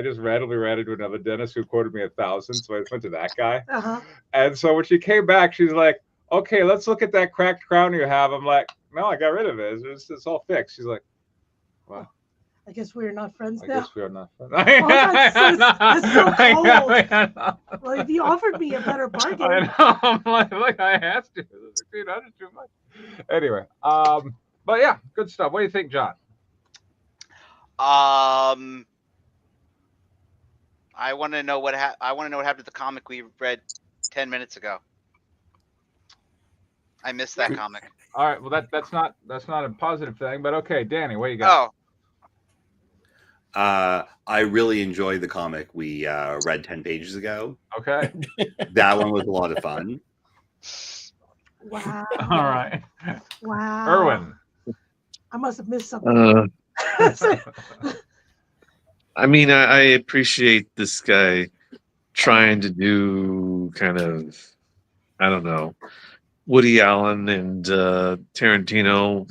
Speaker 1: just randomly ran into another dentist who quoted me $1,000, so I just went to that guy. And so when she came back, she's like, "Okay, let's look at that cracked crown you have." I'm like, "No, I got rid of it. It's all fixed." She's like, "Wow.
Speaker 6: I guess we're not friends now."
Speaker 1: I guess we are not friends.
Speaker 6: That's so cold. Well, if you offered me a better bargain.
Speaker 1: I know. I'm like, look, I asked you. $1,600 too much. Anyway, but yeah, good stuff. What do you think, John?
Speaker 3: I want to know what happened to the comic we read 10 minutes ago. I missed that comic.
Speaker 1: All right. Well, that's not a positive thing, but okay, Danny, what you got?
Speaker 2: I really enjoyed the comic we read 10 pages ago.
Speaker 1: Okay.
Speaker 2: That one was a lot of fun.
Speaker 6: Wow.
Speaker 1: All right.
Speaker 6: Wow.
Speaker 1: Erwin.
Speaker 6: I must have missed something.
Speaker 4: I mean, I appreciate this guy trying to do kind of, I don't know, Woody Allen and Tarantino,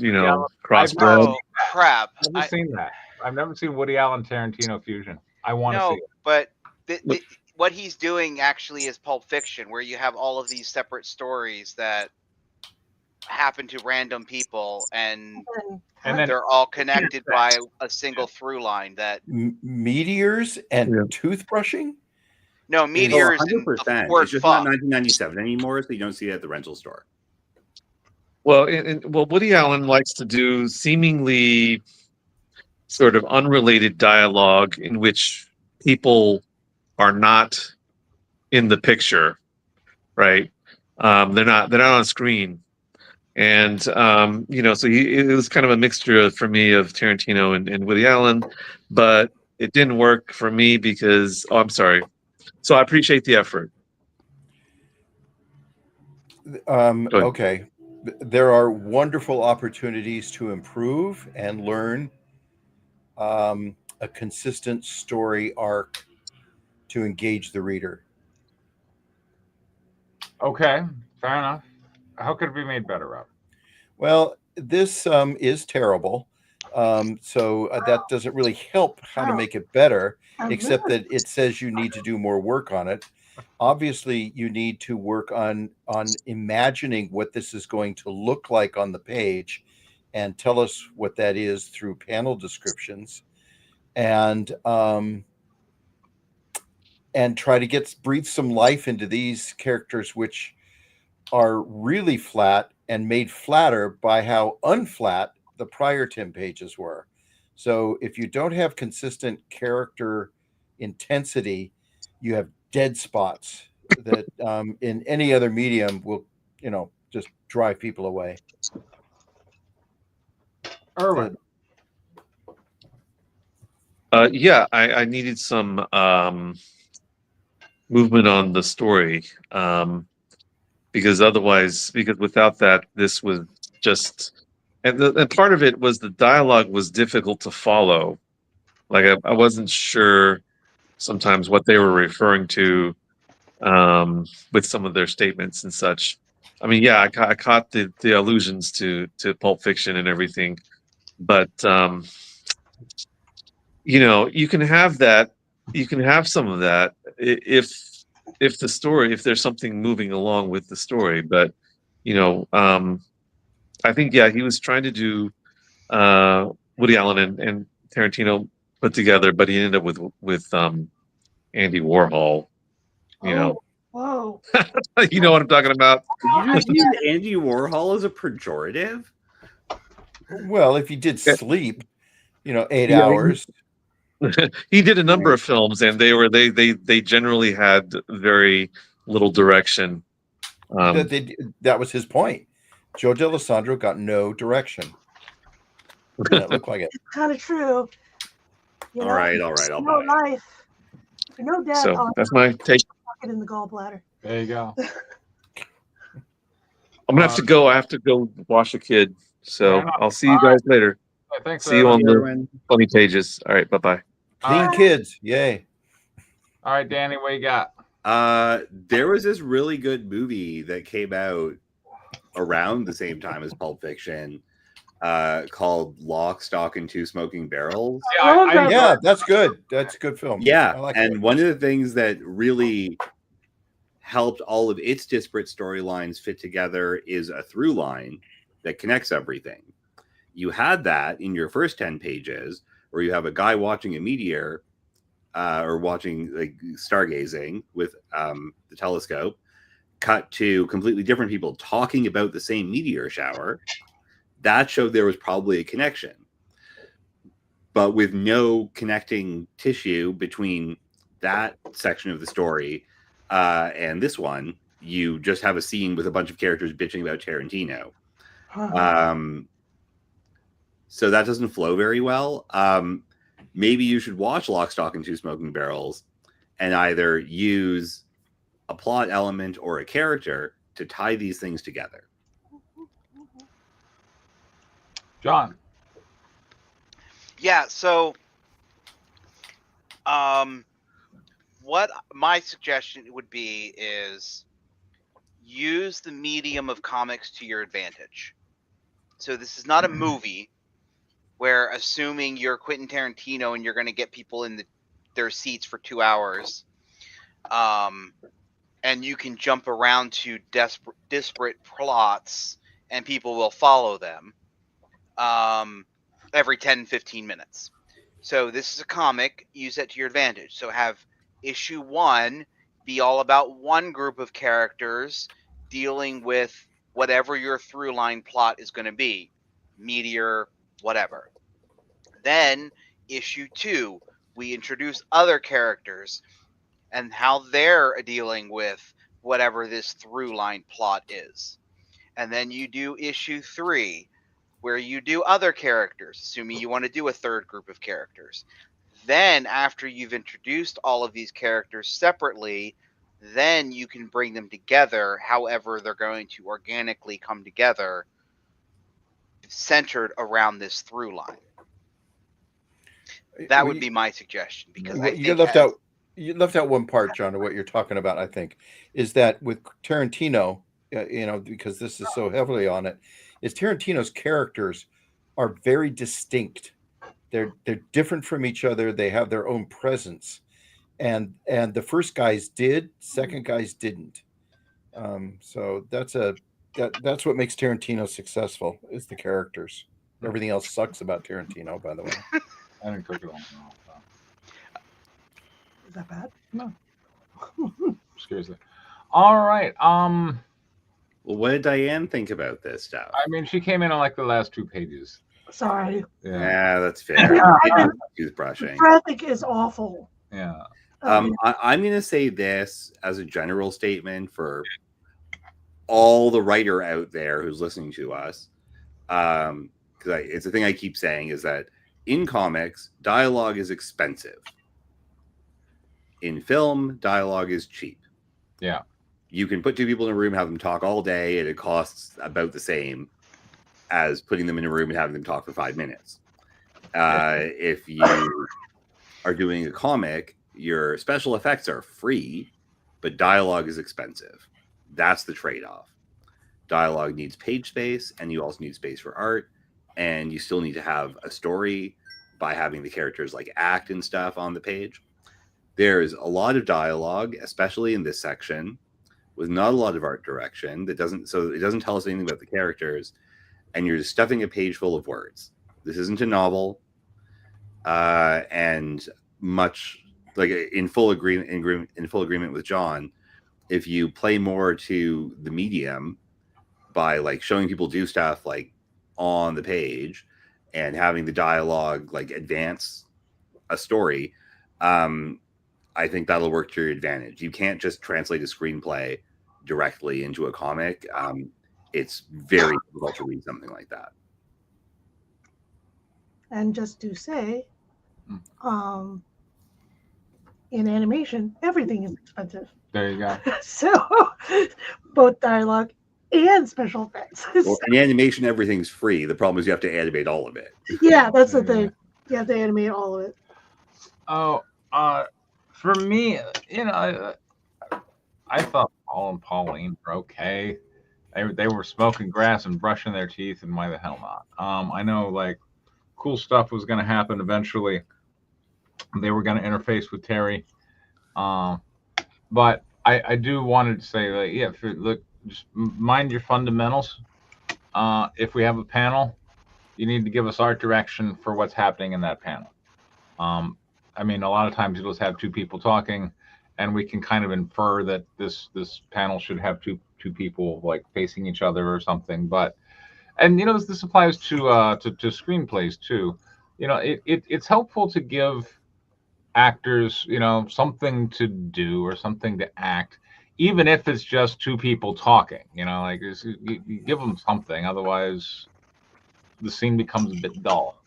Speaker 4: crossbred.
Speaker 3: Oh crap!
Speaker 1: I've never seen that. I've never seen Woody Allen Tarantino fusion. I want to see it.
Speaker 3: But what he's doing actually is Pulp Fiction, where you have all of these separate stories that happen to random people, and
Speaker 1: then
Speaker 3: they're all connected by a single through line. That
Speaker 5: Meteors and toothbrushing.
Speaker 3: no meteors.
Speaker 2: 100%.
Speaker 3: Word
Speaker 2: It's just
Speaker 3: fuck.
Speaker 2: not 1997 anymore, so you don't see it at the rental store.
Speaker 4: Well, Woody Allen likes to do seemingly sort of unrelated dialogue in which people are not in the picture, right? They're not on screen, and so it was kind of a mixture for me of Tarantino and Woody Allen, but it didn't work for me because I'm sorry. So I appreciate the effort.
Speaker 5: Okay. There are wonderful opportunities to improve and learn a consistent story arc to engage the reader.
Speaker 1: Okay, fair enough. How could it be made better, Rob?
Speaker 5: Well, this is terrible. So that doesn't really help how to make it better, except that it says you need to do more work on it. Obviously, you need to work on imagining what this is going to look like on the page, and tell us what that is through panel descriptions, and try to breathe some life into these characters, which are really flat and made flatter by how unflat the prior 10 pages were. So if you don't have consistent character intensity, you have dead spots that in any other medium will, just drive people away.
Speaker 1: Erwin.
Speaker 4: Yeah, I needed some movement on the story, because without that, this was just, and part of it was the dialogue was difficult to follow. Like I wasn't sure sometimes what they were referring to with some of their statements and such. I mean, yeah, I caught the allusions to Pulp Fiction and everything, but you can have that. You can have some of that if there's something moving along with the story. But I think he was trying to do Woody Allen and Tarantino put together, but he ended up with Andy Warhol.
Speaker 6: Whoa.
Speaker 4: You know what I'm talking about.
Speaker 2: Did you just use Andy Warhol as a pejorative?
Speaker 5: Well, if you did sleep, 8
Speaker 4: Yeah,
Speaker 5: hours.
Speaker 4: He did a number of films, and they generally had very little direction.
Speaker 5: That was his point. Joe D'Alessandro got no direction. And it looked like it.
Speaker 6: It's kind of true.
Speaker 2: All right, I'll buy it.
Speaker 6: Life. No death.
Speaker 4: So that's my take.
Speaker 6: In the gallbladder.
Speaker 1: There you go.
Speaker 4: I'm gonna have to go. I have to go wash a kid. So I'll see you guys later.
Speaker 1: Thanks.
Speaker 4: See you on the funny pages. All right. Bye-bye.
Speaker 5: Clean kids. Yay.
Speaker 1: All right, Danny, what you got?
Speaker 2: There was this really good movie that came out around the same time as Pulp Fiction, called Lock, Stock, and Two Smoking Barrels.
Speaker 5: Yeah, that's good. That's a good film.
Speaker 2: Yeah,
Speaker 5: I like
Speaker 2: and
Speaker 5: it.
Speaker 2: one of the things that really helped all of its disparate storylines fit together is a through line that connects everything. You had that in your first 10 pages, where you have a guy watching a meteor, or watching, like, stargazing with the telescope, cut to completely different people talking about the same meteor shower. That showed there was probably a connection, but with no connecting tissue between that section of the story and this one. You just have a scene with a bunch of characters bitching about Tarantino. So that doesn't flow very well. Maybe you should watch Lock, Stock, and Two Smoking Barrels and either use a plot element or a character to tie these things together.
Speaker 1: John.
Speaker 3: Yeah, so what my suggestion would be is use the medium of comics to your advantage. So this is not a movie where, assuming you're Quentin Tarantino and you're going to get people in their seats for 2 hours, and you can jump around to disparate plots and people will follow them every 10-15 minutes. So this is a comic, use that to your advantage. So have issue 1 be all about one group of characters dealing with whatever your through line plot is going to be, Meteor, whatever. Then issue 2, we introduce other characters and how they're dealing with whatever this through line plot is. And then you do issue 3, where you do other characters, assuming you want to do a third group of characters. Then, after you've introduced all of these characters separately, then you can bring them together however they're going to organically come together, centered around this through line. That would be my suggestion, because I think
Speaker 5: you left out one part, John, of what you're talking about. I think is that with Tarantino, because this is so heavily on it, is Tarantino's characters are very distinct. They're different from each other. They have their own presence, and the first guys did, second guys didn't. So that's what makes Tarantino successful, is the characters. Everything else sucks about Tarantino, by the way.
Speaker 1: I didn't cook it all.
Speaker 6: Is that bad?
Speaker 1: No. Seriously. All right.
Speaker 2: Well, what did Diane think about this stuff?
Speaker 1: I mean, she came in on like the last 2 pages.
Speaker 6: Sorry.
Speaker 2: Yeah, that's fair. Toothbrushing.
Speaker 6: Traffic is awful.
Speaker 1: Yeah.
Speaker 2: I'm going to say this as a general statement for all the writer out there who's listening to us, because it's a thing I keep saying, is that in comics, dialogue is expensive. In film, dialogue is cheap.
Speaker 1: Yeah.
Speaker 2: You can put 2 people in a room, have them talk all day, and it costs about the same as putting them in a room and having them talk for 5 minutes. If you are doing a comic, your special effects are free, but dialogue is expensive. That's the trade-off. Dialogue needs page space, and you also need space for art, and you still need to have a story by having the characters like act and stuff on the page. There's a lot of dialogue, especially in this section, with not a lot of art direction. It doesn't tell us anything about the characters, and you're just stuffing a page full of words. This isn't a novel, and much like in full agreement with John. If you play more to the medium by like showing people do stuff like on the page and having the dialogue like advance a story, I think that'll work to your advantage. You can't just translate a screenplay directly into a comic. It's very difficult to read something like that.
Speaker 6: And just to say, in animation, everything is expensive.
Speaker 1: There you go.
Speaker 6: So both dialogue and special effects.
Speaker 2: Well, in animation, everything's free. The problem is you have to animate all of it.
Speaker 6: Yeah, that's the thing. You have to animate all of it.
Speaker 1: Oh, for me, I thought Paul and Pauline were okay. They were smoking grass and brushing their teeth, and why the hell not? I know like cool stuff was going to happen eventually. They were going to interface with Terry, but I do wanted to say that look, just mind your fundamentals. If we have a panel, you need to give us art direction for what's happening in that panel. I mean, a lot of times you'll just have 2 people talking, and we can kind of infer that this panel should have two people like facing each other or something. But this applies to screenplays too. It's helpful to give actors something to do or something to act, even if it's just 2 people talking. You give them something, otherwise the scene becomes a bit dull.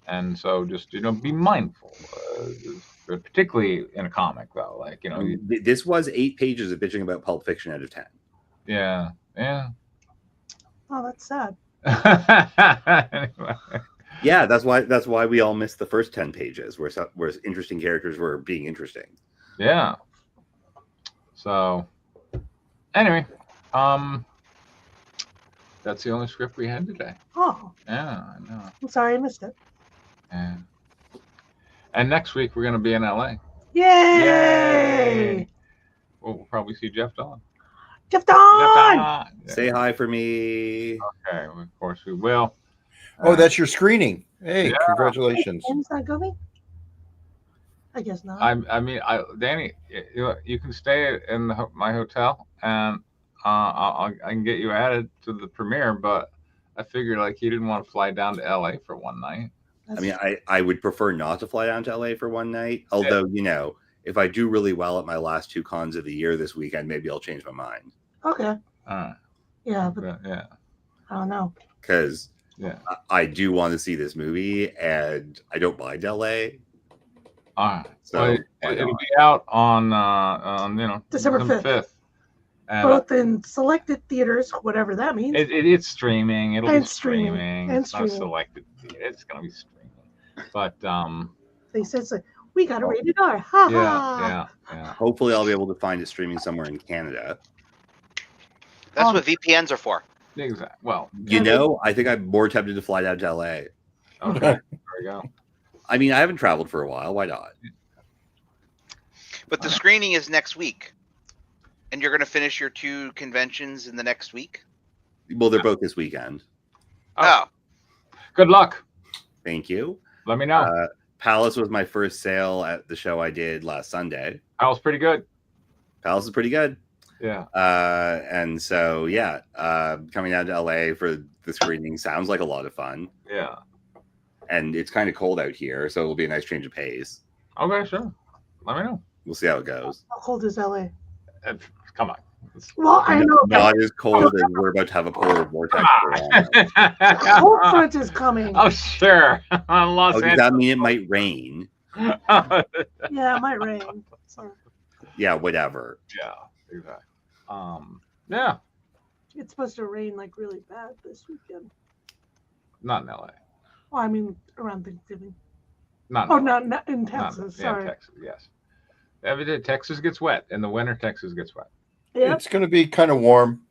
Speaker 1: And so just be mindful, particularly in a comic though.
Speaker 2: This was 8 pages of bitching about Pulp Fiction out of 10.
Speaker 1: Yeah.
Speaker 6: Oh, that's sad.
Speaker 1: Anyway.
Speaker 2: Yeah, that's why we all missed the first 10 pages where interesting characters were being interesting.
Speaker 1: Yeah. So anyway, that's the only script we had today.
Speaker 6: Oh,
Speaker 1: Yeah, I know.
Speaker 6: I'm sorry I missed it.
Speaker 1: Yeah. And next week we're gonna be in LA.
Speaker 6: Yay!
Speaker 1: We'll probably see Jeff Dawn.
Speaker 6: Jeff Dawn!
Speaker 1: Yeah.
Speaker 2: Say hi for me.
Speaker 1: Okay, of course we will.
Speaker 5: Oh, that's your screening. Hey,
Speaker 1: Yeah.
Speaker 5: congratulations.
Speaker 6: Danny's not coming? I guess not.
Speaker 1: Danny, you can stay in my hotel, and I can get you added to the premiere. But I figured like you didn't want to fly down to LA for one night.
Speaker 2: I mean, I would prefer not to fly down to LA for one night. Although, if I do really well at my last 2 cons of the year this weekend, maybe I'll change my mind.
Speaker 6: Okay. Yeah, but
Speaker 1: yeah.
Speaker 6: I don't know.
Speaker 2: Because I do want to see this movie, and I don't mind LA.
Speaker 1: All right.
Speaker 2: So
Speaker 1: it'll be out on
Speaker 6: December 5th.
Speaker 1: And
Speaker 6: both in selected theaters, whatever that means.
Speaker 1: It's streaming. It'll
Speaker 6: And
Speaker 1: be streaming.
Speaker 6: And
Speaker 1: it's not selected. It's gonna be streaming. But
Speaker 6: they said so. We got a rated R. Ha
Speaker 1: yeah.
Speaker 2: Hopefully, I'll be able to find it streaming somewhere in Canada.
Speaker 3: That's what VPNs are for.
Speaker 1: Exactly. Well,
Speaker 2: I think I'm more tempted to fly down to LA.
Speaker 1: Okay. There we go.
Speaker 2: I mean, I haven't traveled for a while. Why not?
Speaker 3: But the screening is next week. And you're going to finish your 2 conventions in the next week?
Speaker 2: Well, they're both this weekend.
Speaker 3: Oh.
Speaker 1: Good luck.
Speaker 2: Thank you.
Speaker 1: Let me know.
Speaker 2: Palace was my first sale at the show I did last Sunday.
Speaker 1: Palace pretty good.
Speaker 2: Palace is pretty good.
Speaker 1: Yeah.
Speaker 2: And so, coming down to LA for the screening sounds like a lot of fun.
Speaker 1: Yeah.
Speaker 2: And it's kind of cold out here, so it'll be a nice change of pace.
Speaker 1: Okay, sure. Let me know.
Speaker 2: We'll see how it goes.
Speaker 6: How cold is LA?
Speaker 1: Come on.
Speaker 6: Well, I know.
Speaker 2: Not as cold as we're about to have a polar vortex.
Speaker 6: Cold front is coming.
Speaker 1: Oh, sure. Los
Speaker 2: Does that mean it might rain?
Speaker 6: Yeah, it might rain. So.
Speaker 2: Yeah, whatever.
Speaker 1: Yeah, exactly. Yeah.
Speaker 6: It's supposed to rain like really bad this weekend.
Speaker 1: Not in LA.
Speaker 6: Well, I mean around Thanksgiving.
Speaker 1: Not
Speaker 6: in Texas. Sorry.
Speaker 1: Yeah, Texas, yes. Every day Texas gets wet. In the winter, Texas gets wet.
Speaker 6: Yep.
Speaker 5: It's going to be kind of warm,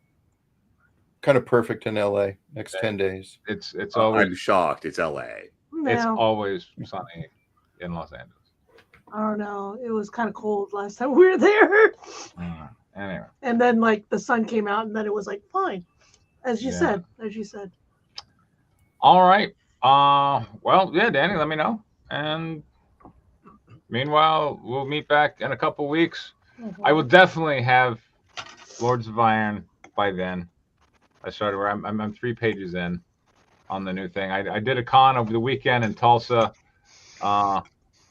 Speaker 5: kind of perfect in LA next 10 days.
Speaker 1: It's always.
Speaker 2: I'm shocked. It's LA.
Speaker 1: It's always sunny in Los Angeles.
Speaker 6: I don't know. It was kind of cold last time we were there.
Speaker 1: Anyway.
Speaker 6: And then the sun came out, and then it was fine, as you said.
Speaker 1: All right. Well, yeah, Danny, let me know. And meanwhile, we'll meet back in a couple weeks.
Speaker 6: Mm-hmm.
Speaker 1: I will definitely have Lords of Iron by then. I started where I'm 3 pages in on the new thing. I did a con over the weekend in Tulsa,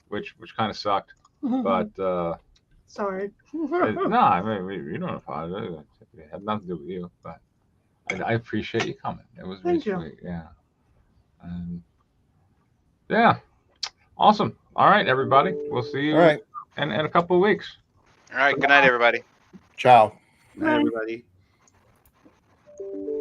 Speaker 1: which kind of sucked. But
Speaker 6: sorry.
Speaker 1: no, I mean you don't apologize. It had nothing to do with you. But I appreciate you coming. It was really sweet. Yeah. And yeah, awesome. All right, everybody. We'll see you in a couple of weeks.
Speaker 3: All right. Good night, everybody.
Speaker 5: Ciao.
Speaker 2: Night, everybody.